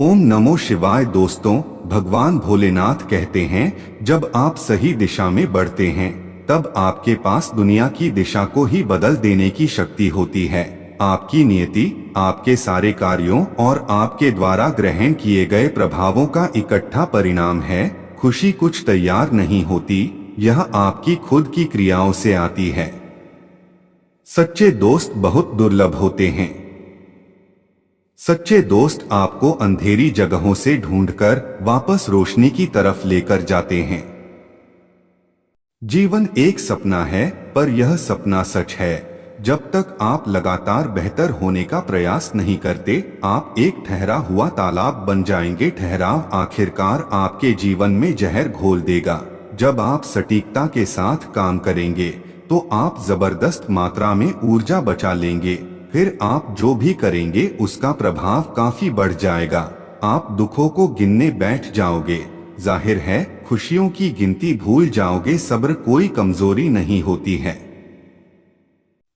ओम नमो शिवाय। दोस्तों, भगवान भोलेनाथ कहते हैं, जब आप सही दिशा में बढ़ते हैं तब आपके पास दुनिया की दिशा को ही बदल देने की शक्ति होती है। आपकी नियति, आपके सारे कार्यों और आपके द्वारा ग्रहण किए गए प्रभावों का इकट्ठा परिणाम है। खुशी कुछ तैयार नहीं होती, यह आपकी खुद की क्रियाओं से आती है। सच्चे दोस्त बहुत दुर्लभ होते हैं। सच्चे दोस्त आपको अंधेरी जगहों से ढूंढकर वापस रोशनी की तरफ लेकर जाते हैं। जीवन एक सपना है, पर यह सपना सच है। जब तक आप लगातार बेहतर होने का प्रयास नहीं करते, आप एक ठहरा हुआ तालाब बन जाएंगे। ठहराव आखिरकार आपके जीवन में जहर घोल देगा। जब आप सटीकता के साथ काम करेंगे तो आप जबरदस्त मात्रा में ऊर्जा बचा लेंगे। फिर आप जो भी करेंगे उसका प्रभाव काफी बढ़ जाएगा। आप दुखों को गिनने बैठ जाओगे, जाहिर है खुशियों की गिनती भूल जाओगे। सब्र कोई कमजोरी नहीं होती है,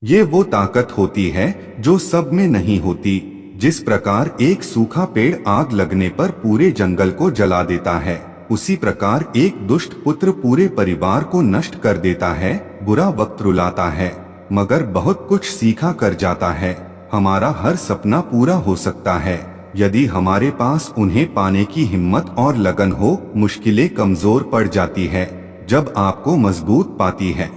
ये वो ताकत होती है जो सब में नहीं होती। जिस प्रकार एक सूखा पेड़ आग लगने पर पूरे जंगल को जला देता है, उसी प्रकार एक दुष्ट पुत्र पूरे परिवार को नष्ट कर देता है। बुरा वक्त रुलाता है, मगर बहुत कुछ सीखा कर जाता है। हमारा हर सपना पूरा हो सकता है यदि हमारे पास उन्हें पाने की हिम्मत और लगन हो। मुश्किलें कमजोर पड़ जाती है जब आपको मजबूत पाती है।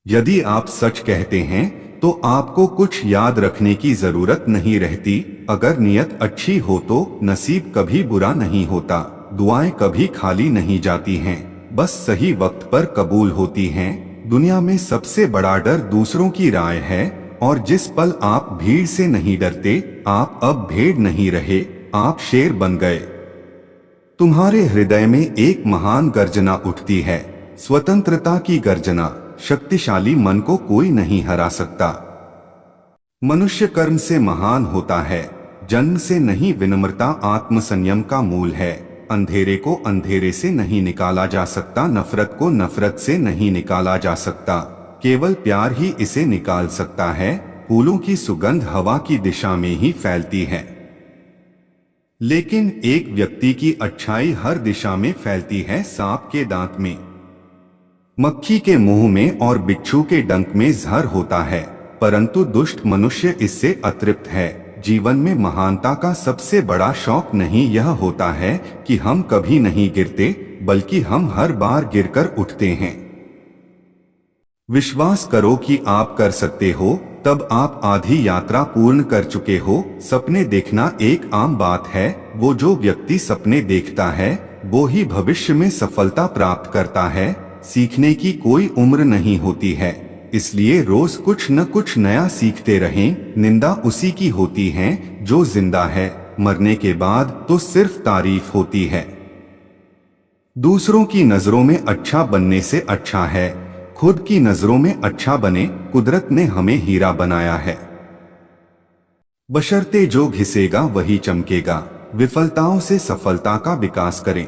यदि आप सच कहते हैं तो आपको कुछ याद रखने की जरूरत नहीं रहती। अगर नियत अच्छी हो तो नसीब कभी बुरा नहीं होता। दुआएं कभी खाली नहीं जाती हैं, बस सही वक्त पर कबूल होती हैं। दुनिया में सबसे बड़ा डर दूसरों की राय है, और जिस पल आप भीड़ से नहीं डरते, आप अब भेड़ नहीं रहे, आप शेर बन गए। तुम्हारे हृदय में एक महान गर्जना उठती है, स्वतंत्रता की गर्जना। शक्तिशाली मन को कोई नहीं हरा सकता। मनुष्य कर्म से महान होता है, जन्म से नहीं। विनम्रता आत्मसंयम का मूल है। अंधेरे को अंधेरे से नहीं निकाला जा सकता, नफरत को नफरत से नहीं निकाला जा सकता, केवल प्यार ही इसे निकाल सकता है। फूलों की सुगंध हवा की दिशा में ही फैलती है, लेकिन एक व्यक्ति की अच्छाई हर दिशा में फैलती है। सांप के दांत में, मक्खी के मुंह में और बिच्छू के डंक में जहर होता है, परंतु दुष्ट मनुष्य इससे अतृप्त है। जीवन में महानता का सबसे बड़ा शौक नहीं यह होता है कि हम कभी नहीं गिरते, बल्कि हम हर बार गिरकर उठते हैं। विश्वास करो कि आप कर सकते हो, तब आप आधी यात्रा पूर्ण कर चुके हो। सपने देखना एक आम बात है। वो जो व्यक्ति सपने देखता है वो ही भविष्य में सफलता प्राप्त करता है। सीखने की कोई उम्र नहीं होती है, इसलिए रोज कुछ न कुछ नया सीखते रहें। निंदा उसी की होती है जो जिंदा है, मरने के बाद तो सिर्फ तारीफ होती है। दूसरों की नजरों में अच्छा बनने से अच्छा है खुद की नजरों में अच्छा बने। कुदरत ने हमें हीरा बनाया है, बशर्ते जो घिसेगा वही चमकेगा। विफलताओं से सफलता का विकास करें।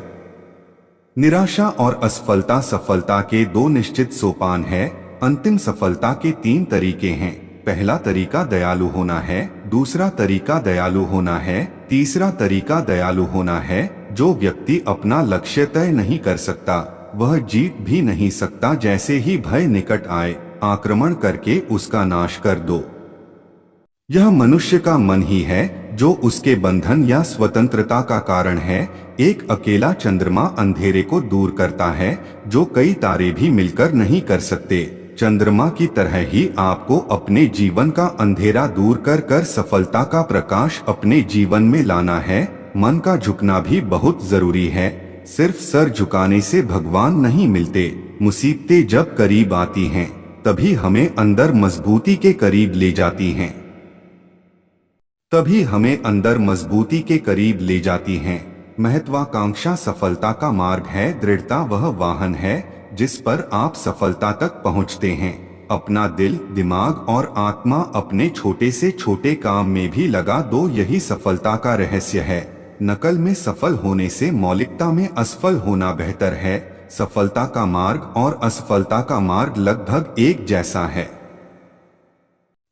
निराशा और असफलता सफलता के दो निश्चित सोपान है। अंतिम सफलता के 3 तरीके हैं। पहला तरीका दयालु होना है, दूसरा तरीका दयालु होना है, तीसरा तरीका दयालु होना है। जो व्यक्ति अपना लक्ष्य तय नहीं कर सकता वह जीत भी नहीं सकता। जैसे ही भय निकट आए, आक्रमण करके उसका नाश कर दो। यह मनुष्य का मन ही है जो उसके बंधन या स्वतंत्रता का कारण है। एक अकेला चंद्रमा अंधेरे को दूर करता है जो कई तारे भी मिलकर नहीं कर सकते। चंद्रमा की तरह ही आपको अपने जीवन का अंधेरा दूर कर सफलता का प्रकाश अपने जीवन में लाना है। मन का झुकना भी बहुत जरूरी है। सिर्फ सर झुकाने से भगवान नहीं मिलते। मुसीबतें जब करीब आती हैं, तभी हमें अंदर मजबूती के करीब ले जाती हैं। तभी हमें अंदर मजबूती के करीब ले जाती हैं। महत्वाकांक्षा सफलता का मार्ग है। दृढ़ता वह वाहन है जिस पर आप सफलता तक पहुंचते हैं। अपना दिल, दिमाग और आत्मा अपने छोटे से छोटे काम में भी लगा दो, यही सफलता का रहस्य है। नकल में सफल होने से मौलिकता में असफल होना बेहतर है। सफलता का मार्ग और असफलता का मार्ग लगभग एक जैसा है।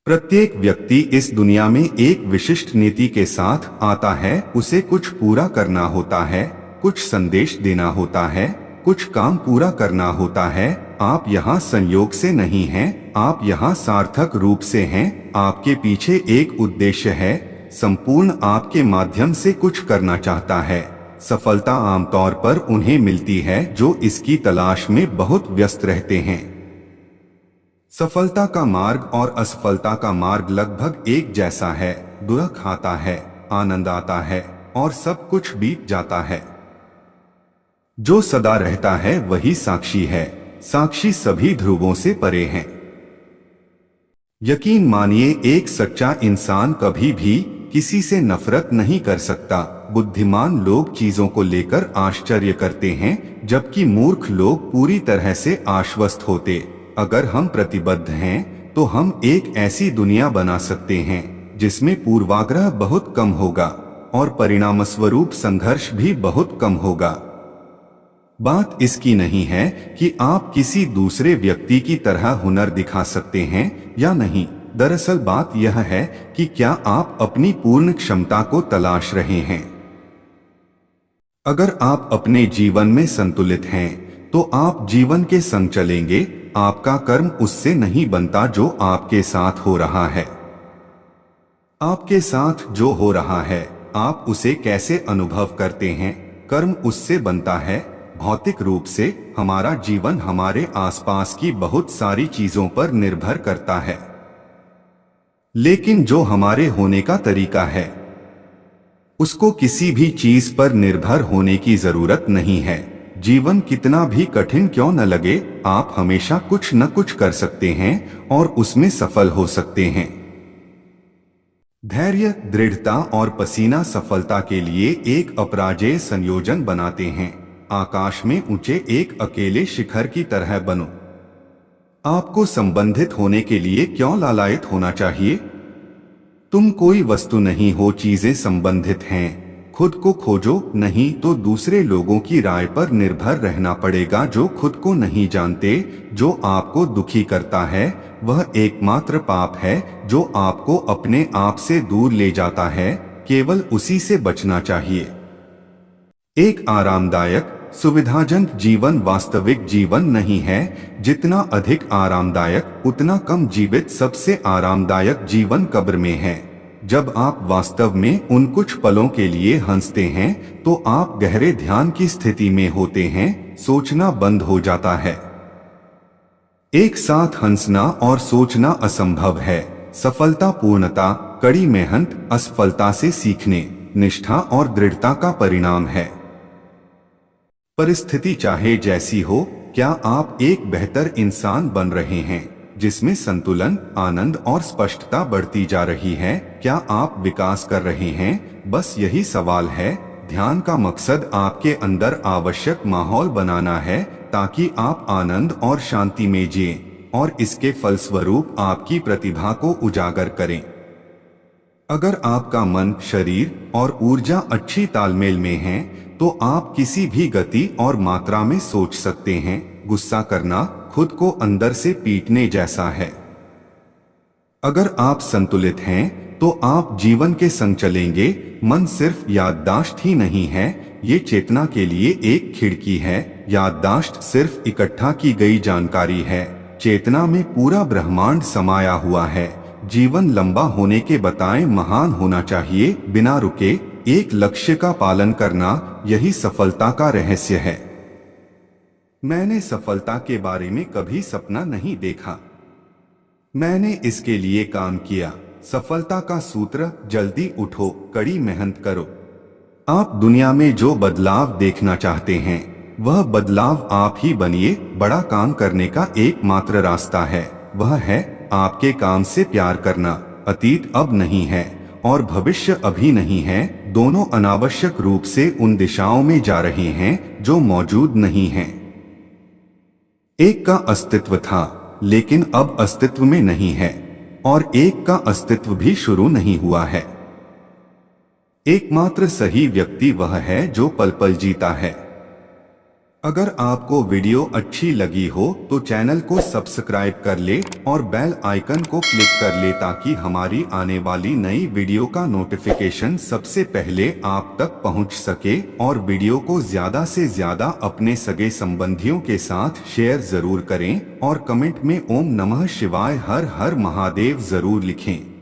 प्रत्येक व्यक्ति इस दुनिया में एक विशिष्ट नीति के साथ आता है। उसे कुछ पूरा करना होता है, कुछ संदेश देना होता है, कुछ काम पूरा करना होता है। आप यहाँ संयोग से नहीं हैं, आप यहाँ सार्थक रूप से हैं। आपके पीछे एक उद्देश्य है, संपूर्ण आपके माध्यम से कुछ करना चाहता है। सफलता आमतौर पर उन्हें मिलती है जो इसकी तलाश में बहुत व्यस्त रहते हैं। सफलता का मार्ग और असफलता का मार्ग लगभग एक जैसा है। दुख आता है, आनंद आता है और सब कुछ बीत जाता है। जो सदा रहता है वही साक्षी है। साक्षी सभी ध्रुवों से परे हैं। यकीन मानिए, एक सच्चा इंसान कभी भी किसी से नफरत नहीं कर सकता। बुद्धिमान लोग चीजों को लेकर आश्चर्य करते हैं, जबकि मूर्ख लोग पूरी तरह से आश्वस्त होते। अगर हम प्रतिबद्ध हैं, तो हम एक ऐसी दुनिया बना सकते हैं जिसमें पूर्वाग्रह बहुत कम होगा और परिणामस्वरूप संघर्ष भी बहुत कम होगा। बात इसकी नहीं है कि आप किसी दूसरे व्यक्ति की तरह हुनर दिखा सकते हैं या नहीं। दरअसल बात यह है कि क्या आप अपनी पूर्ण क्षमता को तलाश रहे हैं। अगर आप अपने जीवन में संतुलित हैं, तो आप जीवन के संग चलेंगे। आपका कर्म उससे नहीं बनता जो आपके साथ हो रहा है। आपके साथ जो हो रहा है, आप उसे कैसे अनुभव करते हैं, कर्म उससे बनता है। भौतिक रूप से हमारा जीवन हमारे आसपास की बहुत सारी चीजों पर निर्भर करता है, लेकिन जो हमारे होने का तरीका है, उसको किसी भी चीज पर निर्भर होने की जरूरत नहीं है। जीवन कितना भी कठिन क्यों न लगे, आप हमेशा कुछ न कुछ कर सकते हैं और उसमें सफल हो सकते हैं। धैर्य, दृढ़ता और पसीना सफलता के लिए एक अपराजेय संयोजन बनाते हैं। आकाश में ऊंचे एक अकेले शिखर की तरह बनो। आपको संबंधित होने के लिए क्यों लालायित होना चाहिए? तुम कोई वस्तु नहीं हो, चीजें संबंधित हैं। खुद को खोजो, नहीं तो दूसरे लोगों की राय पर निर्भर रहना पड़ेगा जो खुद को नहीं जानते। जो आपको दुखी करता है वह एकमात्र पाप है जो आपको अपने आप से दूर ले जाता है। केवल उसी से बचना चाहिए। एक आरामदायक, सुविधाजनक जीवन वास्तविक जीवन नहीं है। जितना अधिक आरामदायक, उतना कम जीवित। सबसे आरामदायक जीवन कब्र में है। जब आप वास्तव में उन कुछ पलों के लिए हंसते हैं, तो आप गहरे ध्यान की स्थिति में होते हैं। सोचना बंद हो जाता है। एक साथ हंसना और सोचना असंभव है। सफलता पूर्णता, कड़ी मेहनत, असफलता से सीखने, निष्ठा और दृढ़ता का परिणाम है। परिस्थिति चाहे जैसी हो, क्या आप एक बेहतर इंसान बन रहे हैं जिसमें संतुलन, आनंद और स्पष्टता बढ़ती जा रही है? क्या आप विकास कर रहे हैं? बस यही सवाल है। ध्यान का मकसद आपके अंदर आवश्यक माहौल बनाना है ताकि आप आनंद और शांति में जिएं और इसके फलस्वरूप आपकी प्रतिभा को उजागर करें। अगर आपका मन, शरीर और ऊर्जा अच्छी तालमेल में है, तो आप किसी भी गति और मात्रा में सोच सकते हैं। गुस्सा करना खुद को अंदर से पीटने जैसा है। अगर आप संतुलित हैं, तो आप जीवन के संग चलेंगे। मन सिर्फ याददाश्त ही नहीं है, ये चेतना के लिए एक खिड़की है। याददाश्त सिर्फ इकट्ठा की गई जानकारी है। चेतना में पूरा ब्रह्मांड समाया हुआ है। जीवन लंबा होने के बजाय महान होना चाहिए, बिना रुके एक लक्ष्य का पालन करना, यही सफलता का रहस्य है। मैंने सफलता के बारे में कभी सपना नहीं देखा, मैंने इसके लिए काम किया। सफलता का सूत्र, जल्दी उठो, कड़ी मेहनत करो। आप दुनिया में जो बदलाव देखना चाहते हैं, वह बदलाव आप ही बनिए। बड़ा काम करने का एकमात्र रास्ता है, वह है आपके काम से प्यार करना। अतीत अब नहीं है और भविष्य अभी नहीं है। दोनों अनावश्यक रूप से उन दिशाओं में जा रहे हैं जो मौजूद नहीं हैं। एक का अस्तित्व था, लेकिन अब अस्तित्व में नहीं है, और एक का अस्तित्व भी शुरू नहीं हुआ है। एकमात्र सही व्यक्ति वह है जो पल पल जीता है। अगर आपको वीडियो अच्छी लगी हो तो चैनल को सब्सक्राइब कर ले और बेल आइकन को क्लिक कर ले ताकि हमारी आने वाली नई वीडियो का नोटिफिकेशन सबसे पहले आप तक पहुंच सके। और वीडियो को ज्यादा से ज्यादा अपने सगे संबंधियों के साथ शेयर जरूर करें और कमेंट में ओम नमः शिवाय हर हर महादेव जरूर लिखें।